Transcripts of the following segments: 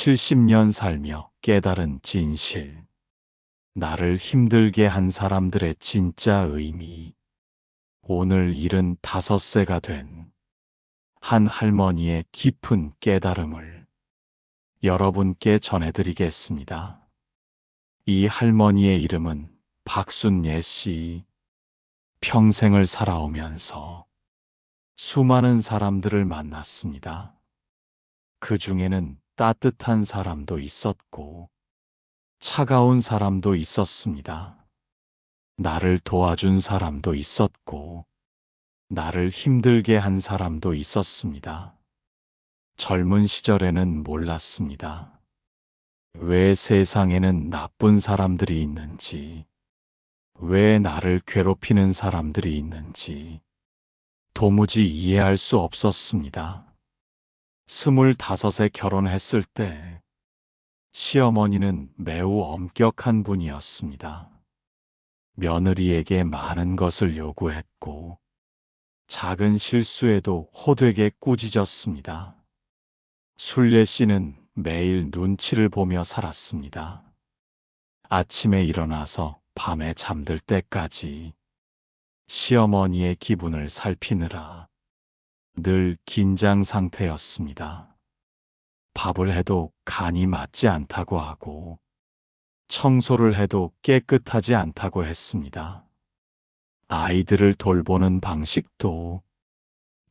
70년 살며 깨달은 진실. 나를 힘들게 한 사람들의 진짜 의미. 오늘 75세가 된 한 할머니의 깊은 깨달음을 여러분께 전해드리겠습니다. 이 할머니의 이름은 박순예 씨. 평생을 살아오면서 수많은 사람들을 만났습니다. 그 중에는 따뜻한 사람도 있었고 차가운 사람도 있었습니다. 나를 도와준 사람도 있었고 나를 힘들게 한 사람도 있었습니다. 젊은 시절에는 몰랐습니다. 왜 세상에는 나쁜 사람들이 있는지, 왜 나를 괴롭히는 사람들이 있는지 도무지 이해할 수 없었습니다. 25에 결혼했을 때 시어머니는 매우 엄격한 분이었습니다. 며느리에게 많은 것을 요구했고 작은 실수에도 호되게 꾸짖었습니다. 순례 씨는 매일 눈치를 보며 살았습니다. 아침에 일어나서 밤에 잠들 때까지 시어머니의 기분을 살피느라 늘 긴장 상태였습니다. 밥을 해도 간이 맞지 않다고 하고 청소를 해도 깨끗하지 않다고 했습니다. 아이들을 돌보는 방식도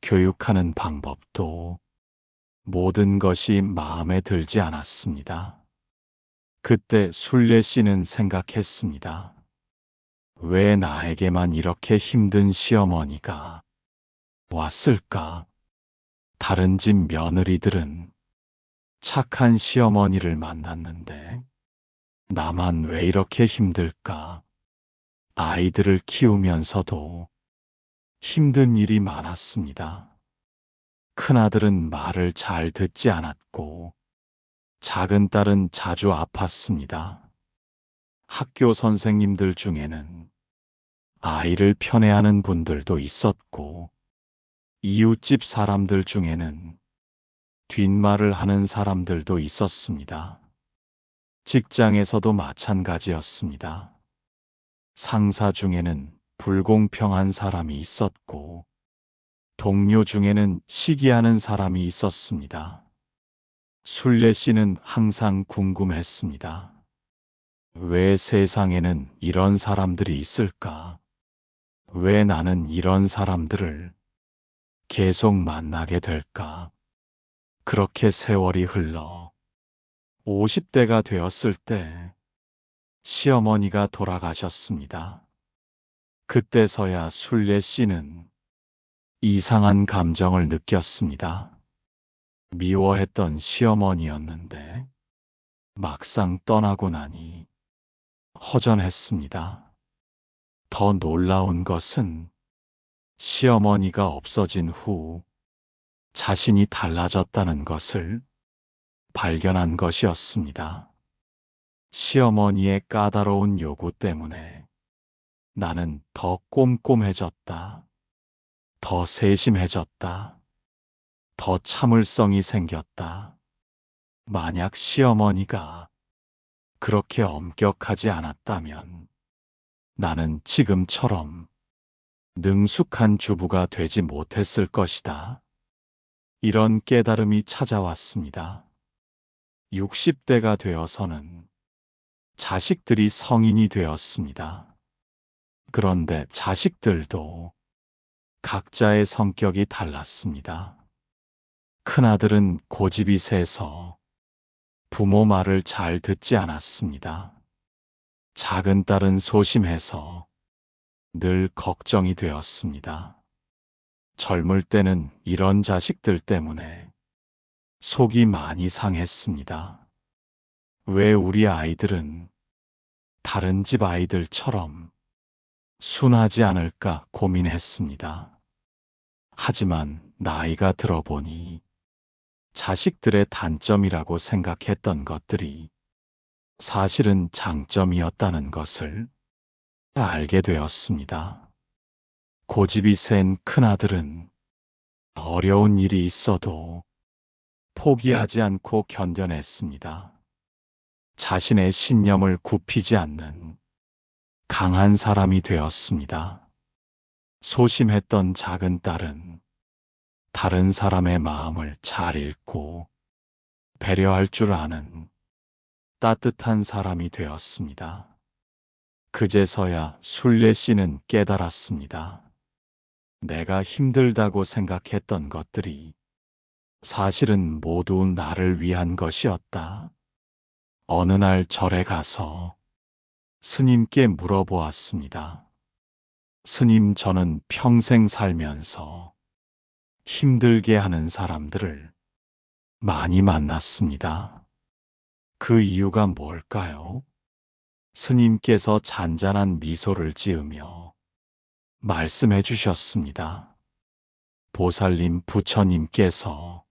교육하는 방법도 모든 것이 마음에 들지 않았습니다. 그때 순례 씨는 생각했습니다. 왜 나에게만 이렇게 힘든 시어머니가 왔을까? 다른 집 며느리들은 착한 시어머니를 만났는데 나만 왜 이렇게 힘들까? 아이들을 키우면서도 힘든 일이 많았습니다. 큰아들은 말을 잘 듣지 않았고 작은 딸은 자주 아팠습니다. 학교 선생님들 중에는 아이를 편애하는 분들도 있었고 이웃집 사람들 중에는 뒷말을 하는 사람들도 있었습니다. 직장에서도 마찬가지였습니다. 상사 중에는 불공평한 사람이 있었고 동료 중에는 시기하는 사람이 있었습니다. 순례 씨는 항상 궁금했습니다. 왜 세상에는 이런 사람들이 있을까? 왜 나는 이런 사람들을 계속 만나게 될까? 그렇게 세월이 흘러 50대가 되었을 때 시어머니가 돌아가셨습니다. 그때서야 순례 씨는 이상한 감정을 느꼈습니다. 미워했던 시어머니였는데 막상 떠나고 나니 허전했습니다. 더 놀라운 것은 시어머니가 없어진 후 자신이 달라졌다는 것을 발견한 것이었습니다. 시어머니의 까다로운 요구 때문에 나는 더 꼼꼼해졌다. 더 세심해졌다. 더 참을성이 생겼다. 만약 시어머니가 그렇게 엄격하지 않았다면 나는 지금처럼 능숙한 주부가 되지 못했을 것이다. 이런 깨달음이 찾아왔습니다. 60대가 되어서는 자식들이 성인이 되었습니다. 그런데 자식들도 각자의 성격이 달랐습니다. 큰아들은 고집이 세서 부모 말을 잘 듣지 않았습니다. 작은 딸은 소심해서 늘 걱정이 되었습니다. 젊을 때는 이런 자식들 때문에 속이 많이 상했습니다. 왜 우리 아이들은 다른 집 아이들처럼 순하지 않을까 고민했습니다. 하지만 나이가 들어보니 자식들의 단점이라고 생각했던 것들이 사실은 장점이었다는 것을 알게 되었습니다. 고집이 센 큰아들은 어려운 일이 있어도 포기하지 않고 견뎌냈습니다. 자신의 신념을 굽히지 않는 강한 사람이 되었습니다. 소심했던 작은 딸은 다른 사람의 마음을 잘 읽고 배려할 줄 아는 따뜻한 사람이 되었습니다. 그제서야 순례 씨는 깨달았습니다. 내가 힘들다고 생각했던 것들이 사실은 모두 나를 위한 것이었다. 어느 날 절에 가서 스님께 물어보았습니다. 스님, 저는 평생 살면서 힘들게 하는 사람들을 많이 만났습니다. 그 이유가 뭘까요? 스님께서 잔잔한 미소를 지으며 말씀해 주셨습니다. 보살님, 부처님께서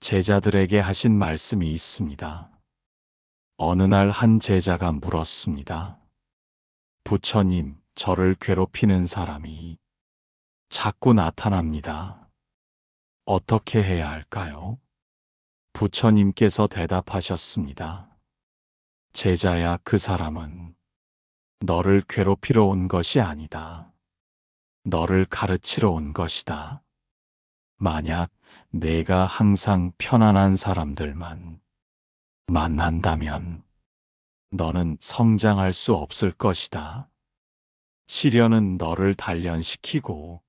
제자들에게 하신 말씀이 있습니다. 어느 날 한 제자가 물었습니다. 부처님, 저를 괴롭히는 사람이 자꾸 나타납니다. 어떻게 해야 할까요? 부처님께서 대답하셨습니다. 제자야, 그 사람은 너를 괴롭히러 온 것이 아니다. 너를 가르치러 온 것이다. 만약 내가 항상 편안한 사람들만 만난다면 너는 성장할 수 없을 것이다. 시련은 너를 단련시키고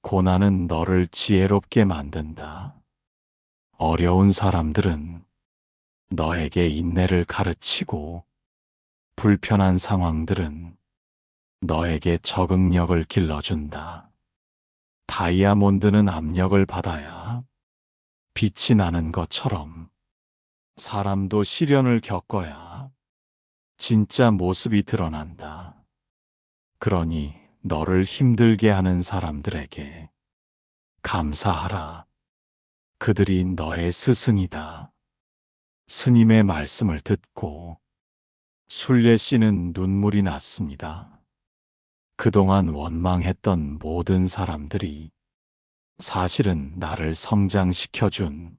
고난은 너를 지혜롭게 만든다. 어려운 사람들은 너에게 인내를 가르치고 불편한 상황들은 너에게 적응력을 길러준다. 다이아몬드는 압력을 받아야 빛이 나는 것처럼 사람도 시련을 겪어야 진짜 모습이 드러난다. 그러니 너를 힘들게 하는 사람들에게 감사하라. 그들이 너의 스승이다. 스님의 말씀을 듣고 순례 씨는 눈물이 났습니다. 그동안 원망했던 모든 사람들이 사실은 나를 성장시켜준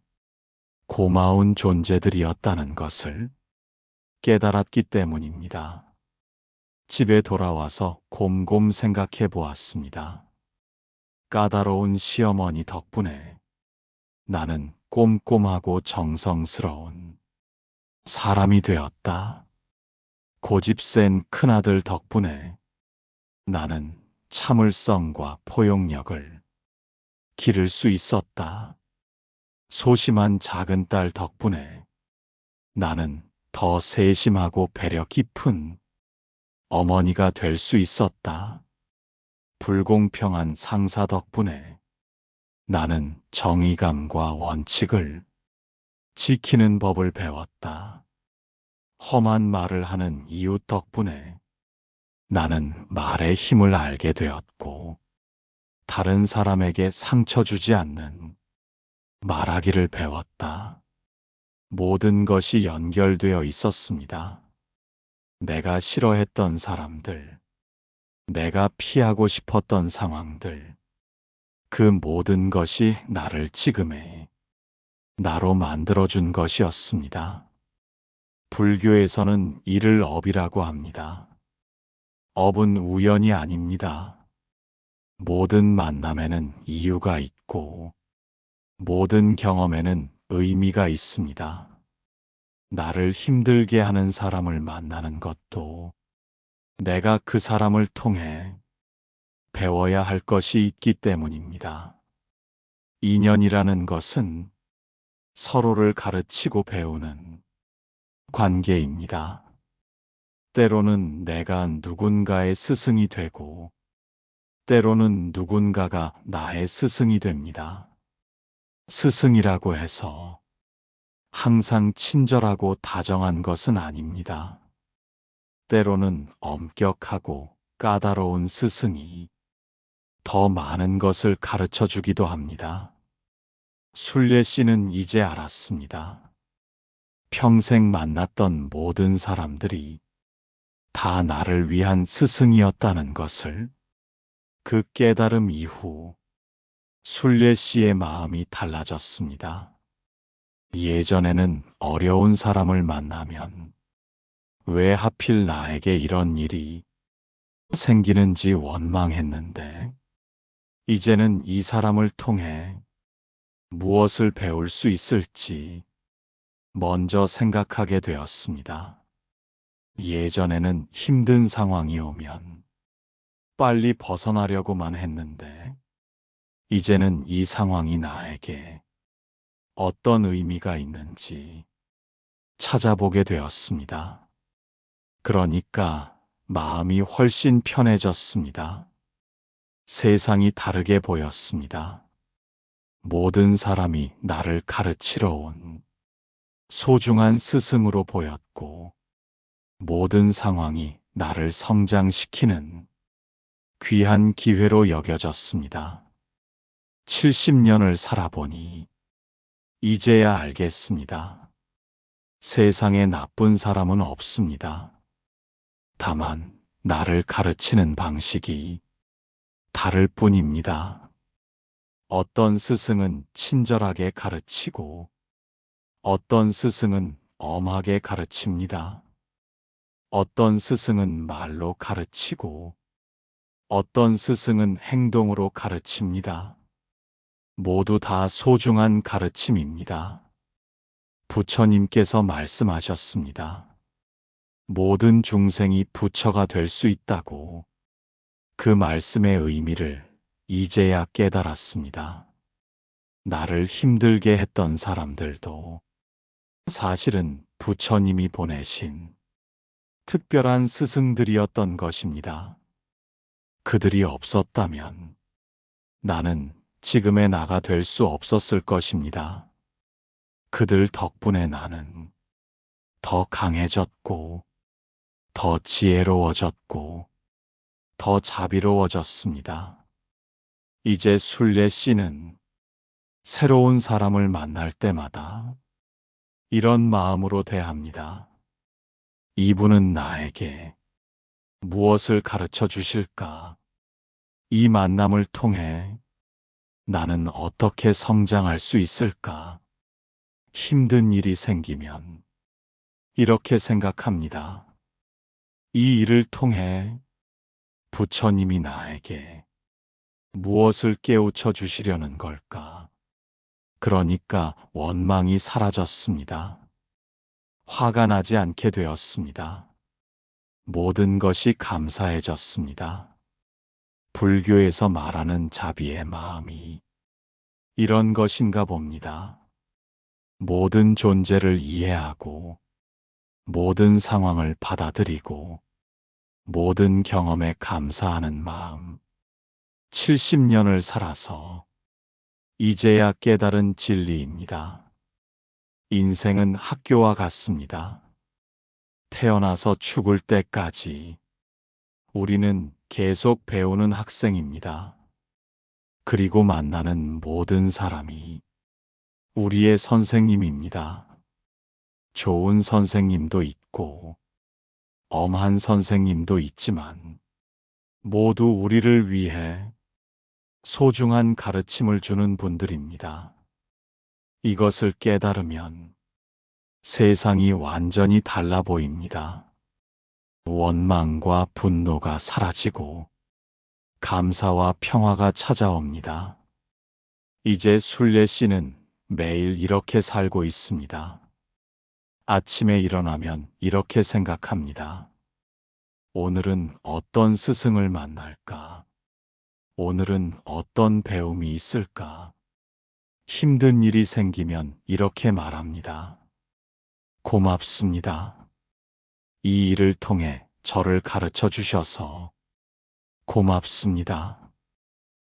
고마운 존재들이었다는 것을 깨달았기 때문입니다. 집에 돌아와서 곰곰 생각해 보았습니다. 까다로운 시어머니 덕분에 나는 꼼꼼하고 정성스러운 사람이 되었다. 고집 센 큰아들 덕분에 나는 참을성과 포용력을 기를 수 있었다. 소심한 작은 딸 덕분에 나는 더 세심하고 배려 깊은 어머니가 될 수 있었다. 불공평한 상사 덕분에 나는 정의감과 원칙을 지키는 법을 배웠다. 험한 말을 하는 이웃 덕분에 나는 말의 힘을 알게 되었고, 다른 사람에게 상처 주지 않는 말하기를 배웠다. 모든 것이 연결되어 있었습니다. 내가 싫어했던 사람들, 내가 피하고 싶었던 상황들, 그 모든 것이 나를 지금의 나로 만들어준 것이었습니다. 불교에서는 이를 업이라고 합니다. 업은 우연이 아닙니다. 모든 만남에는 이유가 있고, 모든 경험에는 의미가 있습니다. 나를 힘들게 하는 사람을 만나는 것도 내가 그 사람을 통해 배워야 할 것이 있기 때문입니다. 인연이라는 것은 서로를 가르치고 배우는 관계입니다. 때로는 내가 누군가의 스승이 되고, 때로는 누군가가 나의 스승이 됩니다. 스승이라고 해서 항상 친절하고 다정한 것은 아닙니다. 때로는 엄격하고 까다로운 스승이 더 많은 것을 가르쳐 주기도 합니다. 순례 씨는 이제 알았습니다. 평생 만났던 모든 사람들이 다 나를 위한 스승이었다는 것을. 그 깨달음 이후 순례 씨의 마음이 달라졌습니다. 예전에는 어려운 사람을 만나면 왜 하필 나에게 이런 일이 생기는지 원망했는데, 이제는 이 사람을 통해 무엇을 배울 수 있을지 먼저 생각하게 되었습니다. 예전에는 힘든 상황이 오면 빨리 벗어나려고만 했는데, 이제는 이 상황이 나에게 어떤 의미가 있는지 찾아보게 되었습니다. 그러니까 마음이 훨씬 편해졌습니다. 세상이 다르게 보였습니다. 모든 사람이 나를 가르치러 온 소중한 스승으로 보였고, 모든 상황이 나를 성장시키는 귀한 기회로 여겨졌습니다. 70년을 살아보니 이제야 알겠습니다. 세상에 나쁜 사람은 없습니다. 다만 나를 가르치는 방식이 다를 뿐입니다. 어떤 스승은 친절하게 가르치고 어떤 스승은 엄하게 가르칩니다. 어떤 스승은 말로 가르치고 어떤 스승은 행동으로 가르칩니다. 모두 다 소중한 가르침입니다. 부처님께서 말씀하셨습니다. 모든 중생이 부처가 될 수 있다고. 그 말씀의 의미를 이제야 깨달았습니다. 나를 힘들게 했던 사람들도 사실은 부처님이 보내신 특별한 스승들이었던 것입니다. 그들이 없었다면 나는 지금의 나가 될 수 없었을 것입니다. 그들 덕분에 나는 더 강해졌고, 더 지혜로워졌고, 더 자비로워졌습니다. 이제 순례 씨는 새로운 사람을 만날 때마다 이런 마음으로 대합니다. 이분은 나에게 무엇을 가르쳐 주실까? 이 만남을 통해 나는 어떻게 성장할 수 있을까? 힘든 일이 생기면 이렇게 생각합니다. 이 일을 통해 부처님이 나에게 무엇을 깨우쳐 주시려는 걸까? 그러니까 원망이 사라졌습니다. 화가 나지 않게 되었습니다. 모든 것이 감사해졌습니다. 불교에서 말하는 자비의 마음이 이런 것인가 봅니다. 모든 존재를 이해하고, 모든 상황을 받아들이고, 모든 경험에 감사하는 마음. 70년을 살아서 이제야 깨달은 진리입니다. 인생은 학교와 같습니다. 태어나서 죽을 때까지 우리는 계속 배우는 학생입니다. 그리고 만나는 모든 사람이 우리의 선생님입니다. 좋은 선생님도 있고, 엄한 선생님도 있지만, 모두 우리를 위해 소중한 가르침을 주는 분들입니다. 이것을 깨달으면 세상이 완전히 달라 보입니다. 원망과 분노가 사라지고 감사와 평화가 찾아옵니다. 이제 순례 씨는 매일 이렇게 살고 있습니다. 아침에 일어나면 이렇게 생각합니다. 오늘은 어떤 스승을 만날까? 오늘은 어떤 배움이 있을까? 힘든 일이 생기면 이렇게 말합니다. 고맙습니다. 이 일을 통해 저를 가르쳐 주셔서 고맙습니다.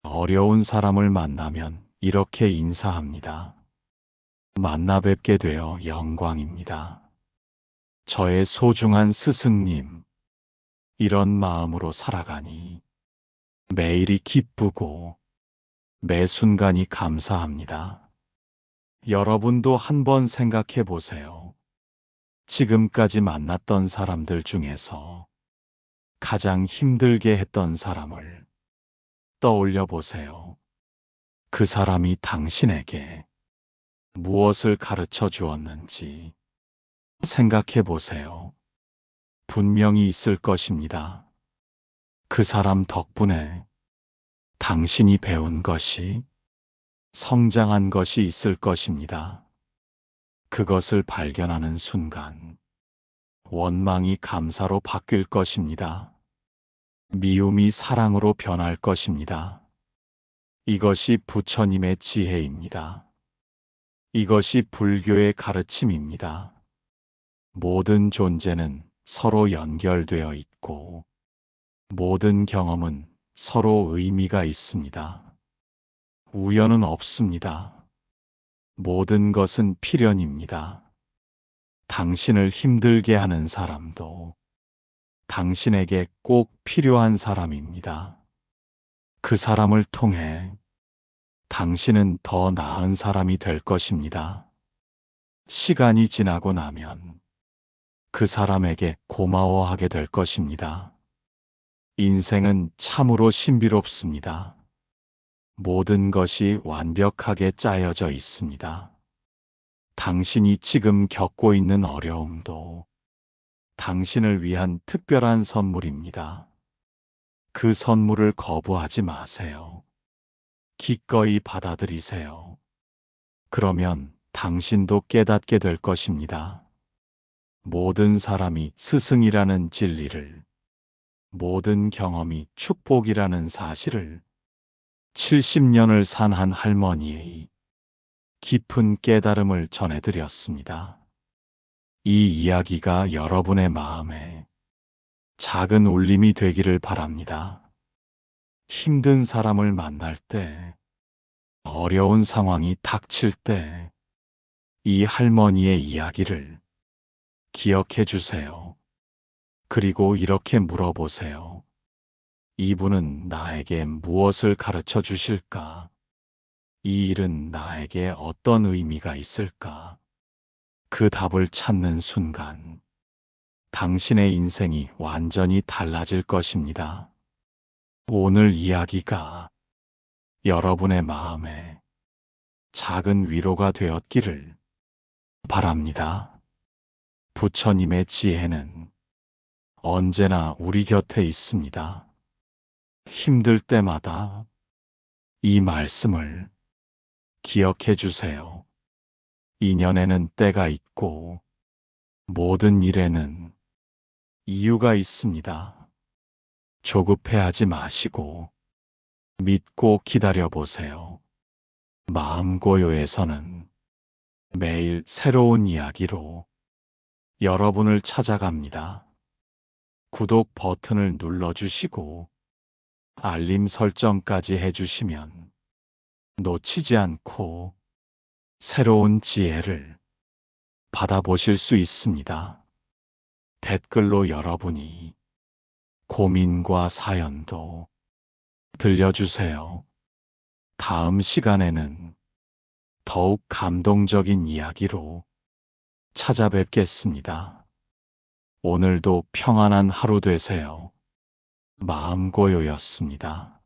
어려운 사람을 만나면 이렇게 인사합니다. 만나 뵙게 되어 영광입니다. 저의 소중한 스승님, 이런 마음으로 살아가니 매일이 기쁘고 매 순간이 감사합니다. 여러분도 한번 생각해 보세요. 지금까지 만났던 사람들 중에서 가장 힘들게 했던 사람을 떠올려 보세요. 그 사람이 당신에게 무엇을 가르쳐 주었는지 생각해 보세요. 분명히 있을 것입니다. 그 사람 덕분에 당신이 배운 것이, 성장한 것이 있을 것입니다. 그것을 발견하는 순간 원망이 감사로 바뀔 것입니다. 미움이 사랑으로 변할 것입니다. 이것이 부처님의 지혜입니다. 이것이 불교의 가르침입니다. 모든 존재는 서로 연결되어 있고 모든 경험은 서로 의미가 있습니다. 우연은 없습니다. 모든 것은 필연입니다. 당신을 힘들게 하는 사람도 당신에게 꼭 필요한 사람입니다. 그 사람을 통해 당신은 더 나은 사람이 될 것입니다. 시간이 지나고 나면 그 사람에게 고마워하게 될 것입니다. 인생은 참으로 신비롭습니다. 모든 것이 완벽하게 짜여져 있습니다. 당신이 지금 겪고 있는 어려움도 당신을 위한 특별한 선물입니다. 그 선물을 거부하지 마세요. 기꺼이 받아들이세요. 그러면 당신도 깨닫게 될 것입니다. 모든 사람이 스승이라는 진리를, 모든 경험이 축복이라는 사실을 70년을 산 한 할머니의 깊은 깨달음을 전해드렸습니다. 이 이야기가 여러분의 마음에 작은 울림이 되기를 바랍니다. 힘든 사람을 만날 때, 어려운 상황이 닥칠 때, 이 할머니의 이야기를 기억해 주세요. 그리고 이렇게 물어보세요. 이분은 나에게 무엇을 가르쳐 주실까? 이 일은 나에게 어떤 의미가 있을까? 그 답을 찾는 순간, 당신의 인생이 완전히 달라질 것입니다. 오늘 이야기가 여러분의 마음에 작은 위로가 되었기를 바랍니다. 부처님의 지혜는 언제나 우리 곁에 있습니다. 힘들 때마다 이 말씀을 기억해 주세요. 인연에는 때가 있고 모든 일에는 이유가 있습니다. 조급해하지 마시고 믿고 기다려 보세요. 마음고요에서는 매일 새로운 이야기로 여러분을 찾아갑니다. 구독 버튼을 눌러주시고 알림 설정까지 해주시면 놓치지 않고 새로운 지혜를 받아보실 수 있습니다. 댓글로 여러분이 고민과 사연도 들려주세요. 다음 시간에는 더욱 감동적인 이야기로 찾아뵙겠습니다. 오늘도 평안한 하루 되세요. 마음고요였습니다.